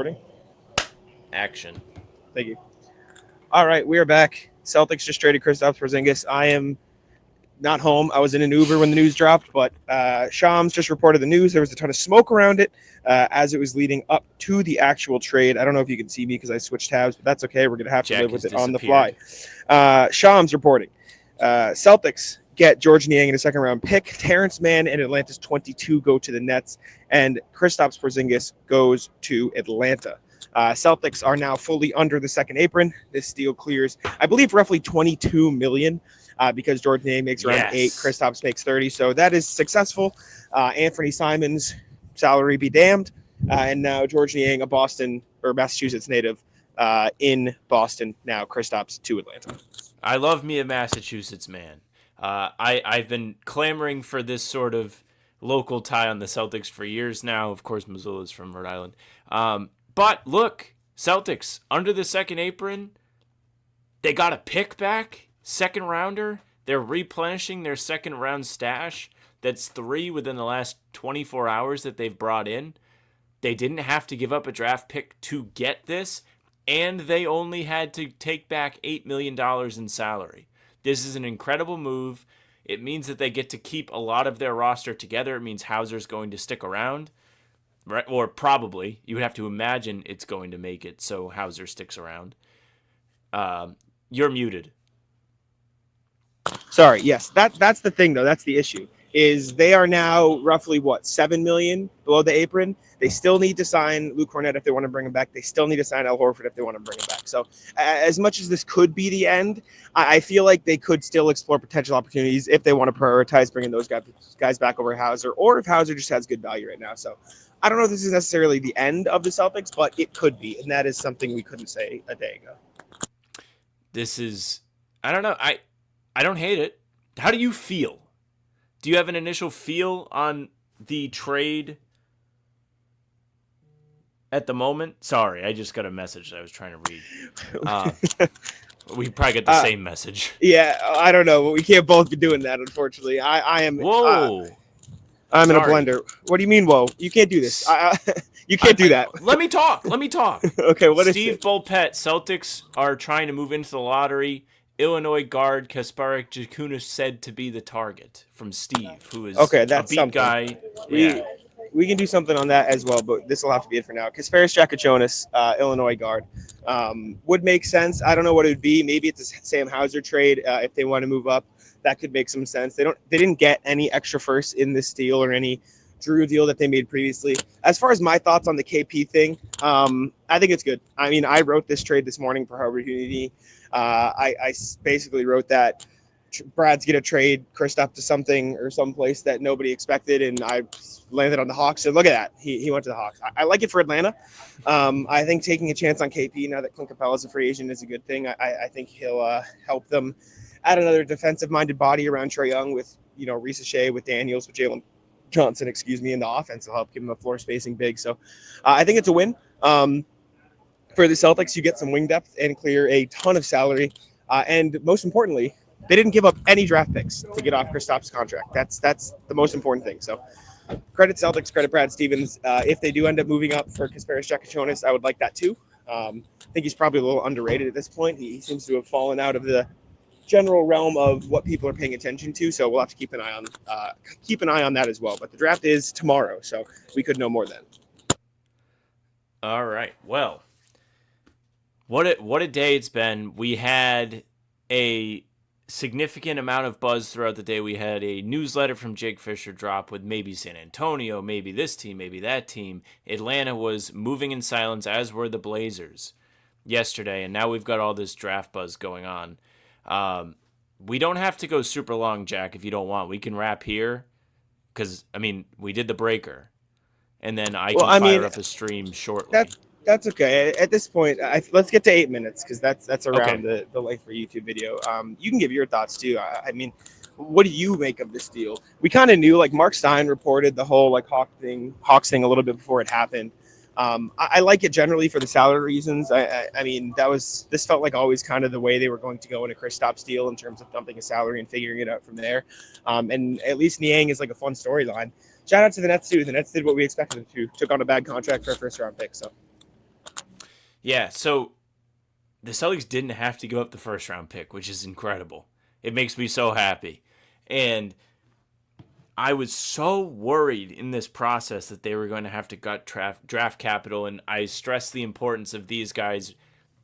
recording. Action. Thank you. All right, we are back. Celtics just traded Kristaps Porzingis. I am not home. I was in an Uber when the news dropped, but Shams just reported the news. There was a ton of smoke around it as it was leading up to the actual trade. I don't know if you can see me because I switched tabs, but that's okay. We're going to have to Jack live with has it on the fly. Shams reporting. Celtics get George Niang in a second-round pick. Terrence Mann and Atlanta's 22 go to the Nets, and Kristaps Porzingis goes to Atlanta. Celtics are now fully under the second apron. This deal clears, I believe, roughly $22 million because George Niang makes around $8, Kristaps makes $30. So that is successful. Anthony Simons' salary be damned. And now George Niang, a Boston or Massachusetts native, in Boston. Now Kristaps to Atlanta. I love me a Massachusetts man. I've been clamoring for this sort of local tie on the Celtics for years now. Of course, Missoula's from Rhode Island. But look, Celtics, under the second apron, they got a pick back, second rounder. They're replenishing their second round stash. That's 3 within the last 24 hours that they've brought in. They didn't have to give up a draft pick to get this, and they only had to take back $8 million in salary. This is an incredible move. It means that they get to keep a lot of their roster together. It means Hauser's going to stick around. Right, or probably. You would have to imagine it's going to make it so Hauser sticks around. You're muted. Sorry, yes. That's the thing, though. That's the issue. Is they are now roughly, $7 million below the apron. They still need to sign Luke Cornett if they want to bring him back. They still need to sign Al Horford if they want to bring him back. So as much as this could be the end, I feel like they could still explore potential opportunities if they want to prioritize bringing those guys back over Hauser, or if Hauser just has good value right now. So I don't know if this is necessarily the end of the Celtics, but it could be, and that is something we couldn't say a day ago. This is, I don't know. I don't hate it. How do you feel? Do you have an initial feel on the trade at the moment? Sorry, I just got a message that I was trying to read. We probably get the same message. Yeah, I don't know. We can't both be doing that, unfortunately. I am. Whoa. I'm in a blender. What do you mean, whoa? You can't do this. You can't do that. Let me talk. Okay, what is Steve it? Bulpett, Celtics are trying to move into the lottery. Illinois guard Kasparek Jakunas said to be the target from Steve, who is that's a beat something. guy. We can do something on that as well, but this will have to be it for now. Kasparek Jakunas, Illinois guard, would make sense. I don't know what it would be. Maybe it's a Sam Hauser trade if they want to move up. That could make some sense. They didn't get any extra firsts in this deal or any Drew deal that they made previously. As far as my thoughts on the KP thing, I think it's good. I mean, I wrote this trade this morning for Harvard Unity. I basically wrote that Brad's going to trade Kristaps to something or someplace that nobody expected, and I landed on the Hawks. And look at that. He went to the Hawks. I like it for Atlanta. I think taking a chance on KP now that Clint Capella's a free agent is a good thing. I think he'll help them add another defensive-minded body around Trae Young with, Risa Shea, with Daniels, with Jalen Johnson, in the offense. Will help give him a floor spacing big. So I think it's a win. For the Celtics, you get some wing depth and clear a ton of salary. And most importantly, they didn't give up any draft picks to get off Kristaps' contract. That's the most important thing. So credit Celtics, credit Brad Stevens. If they do end up moving up for Kasparek Jakunas, I would like that too. I think he's probably a little underrated at this point. He seems to have fallen out of the general realm of what people are paying attention to. So we'll have to keep an eye on that as well. But the draft is tomorrow, so we could know more then. All right. Well, what a day it's been. We had a significant amount of buzz throughout the day. We had a newsletter from Jake Fisher drop with maybe San Antonio, maybe this team, maybe that team. Atlanta was moving in silence, as were the Blazers yesterday, and now we've got all this draft buzz going on. We don't have to go super long, Jack, if you don't want. We can wrap here because, we did the breaker, and then I can fire up a stream shortly. That's okay. At this point, let's get to 8 minutes because that's around the length for a YouTube video. You can give your thoughts too. What do you make of this deal? We kind of knew, Mark Stein reported the whole Hawks thing a little bit before it happened. I like it generally for the salary reasons. This felt like always kind of the way they were going to go in a Kristaps deal in terms of dumping a salary and figuring it out from there. And at least Niang is a fun storyline. Shout out to the Nets too. The Nets did what we expected them to. Took on a bad contract for a first round pick. So. Yeah, so the Celtics didn't have to give up the first round pick, which is incredible. It makes me so happy. And I was so worried in this process that they were going to have to gut draft capital, and I stressed the importance of these guys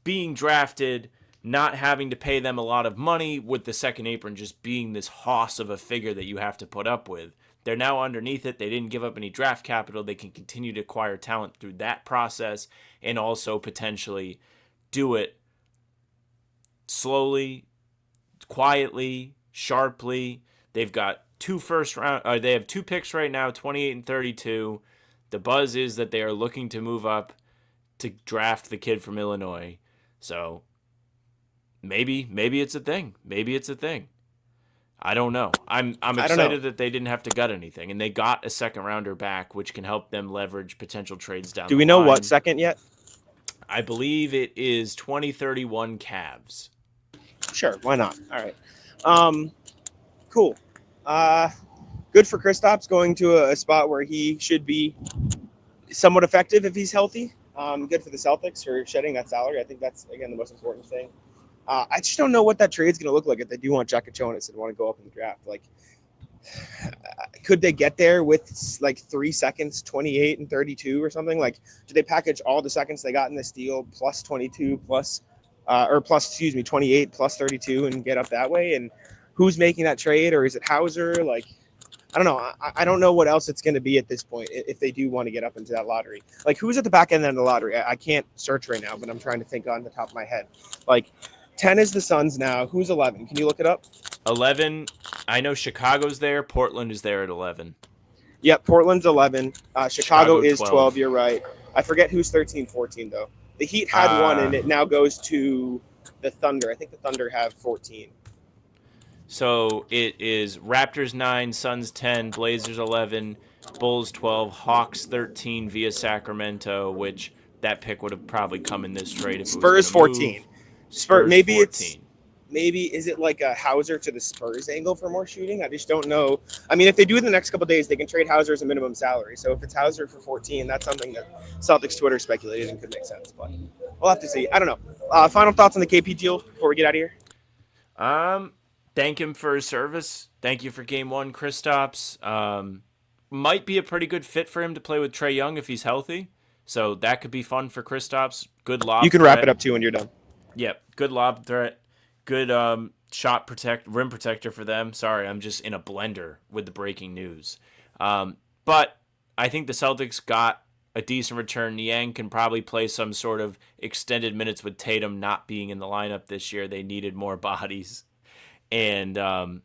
being drafted, not having to pay them a lot of money, with the second apron just being this hoss of a figure that you have to put up with. They're now underneath it. They didn't give up any draft capital. They can continue to acquire talent through that process and also potentially do it slowly, quietly, sharply. They've got they have 2 picks right now, 28 and 32. The buzz is that they are looking to move up to draft the kid from Illinois. So maybe it's a thing. Maybe it's a thing. I don't know. I'm excited that they didn't have to gut anything, and they got a second rounder back, which can help them leverage potential trades down the line. Do we know what second yet? I believe it is 2031 Cavs. Sure, why not? All right. Cool. Good for Kristaps going to a spot where he should be somewhat effective if he's healthy. Good for the Celtics for shedding that salary. I think that's, again, the most important thing. I just don't know what that trade's going to look like if they do want Jakachonis and want to go up in the draft. Like, could they get there with like 3 seconds, 28 and 32 or something? Like, do they package all the seconds they got in this deal plus 22 plus 28 plus 32 and get up that way? And who's making that trade? Or is it Hauser? Like, I don't know. I don't know what else it's going to be at this point if they do want to get up into that lottery. Like, who's at the back end of the lottery? I can't search right now, but I'm trying to think on the top of my head. Like, 10 is the Suns now. Who's 11? Can you look it up? 11, I know Chicago's there. Portland is there at 11. Yep, Portland's 11. Chicago is 12. 12. You're right. I forget who's 13, 14, though. The Heat had one, and it now goes to the Thunder. I think the Thunder have 14. So it is Raptors 9, Suns 10, Blazers 11, Bulls 12, Hawks 13 via Sacramento, which that pick would have probably come in this trade if Spurs it was 14. Move. Spurs maybe 14. Is it like a Hauser to the Spurs angle for more shooting? I just don't know. I mean, if they do it in the next couple of days, they can trade Hauser as a minimum salary. So if it's Hauser for 14, that's something that Celtics Twitter speculated and could make sense. But we'll have to see. I don't know. Final thoughts on the KP deal before we get out of here? Thank him for his service. Thank you for game one, Kristaps. Might be a pretty good fit for him to play with Trae Young if he's healthy. So that could be fun for Kristaps. Good lob. You can wrap it up too when you're done. Yep. Good lob threat. Good rim protector for them. Sorry, I'm just in a blender with the breaking news. But I think the Celtics got a decent return. Niang can probably play some sort of extended minutes with Tatum not being in the lineup this year. They needed more bodies. And I'm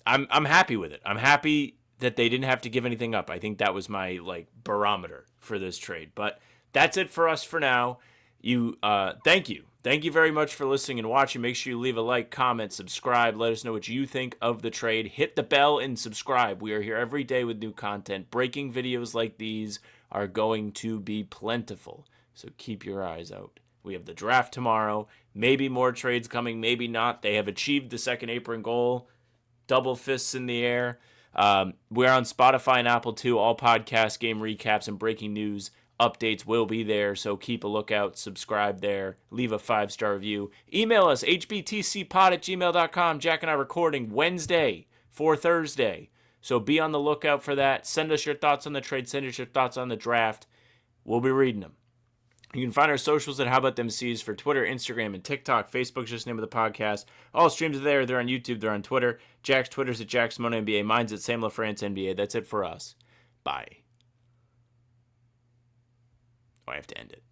happy with it. I'm happy that they didn't have to give anything up. I think that was my barometer for this trade. But that's it for us for now. Thank you. Thank you very much for listening and watching. Make sure you leave a like, comment, subscribe. Let us know what you think of the trade. Hit the bell and subscribe. We are here every day with new content. Breaking videos like these are going to be plentiful. So keep your eyes out. We have the draft tomorrow. Maybe more trades coming, maybe not. They have achieved the second apron goal. Double fists in the air. We're on Spotify and Apple too. All podcasts, game recaps, and breaking news updates will be there, so keep a lookout. Subscribe there. Leave a 5-star review. Email us, hbtcpod@gmail.com. Jack and I recording Wednesday for Thursday, so be on the lookout for that. Send us your thoughts on the trade. Send us your thoughts on the draft. We'll be reading them. You can find our socials at How About Them C's for Twitter, Instagram, and TikTok. Facebook's just the name of the podcast. All streams are there. They're on YouTube. They're on Twitter. Jack's Twitter's at Jack Simone NBA. Mine's at Sam LaFrance NBA. That's it for us. Bye. Oh, I have to end it.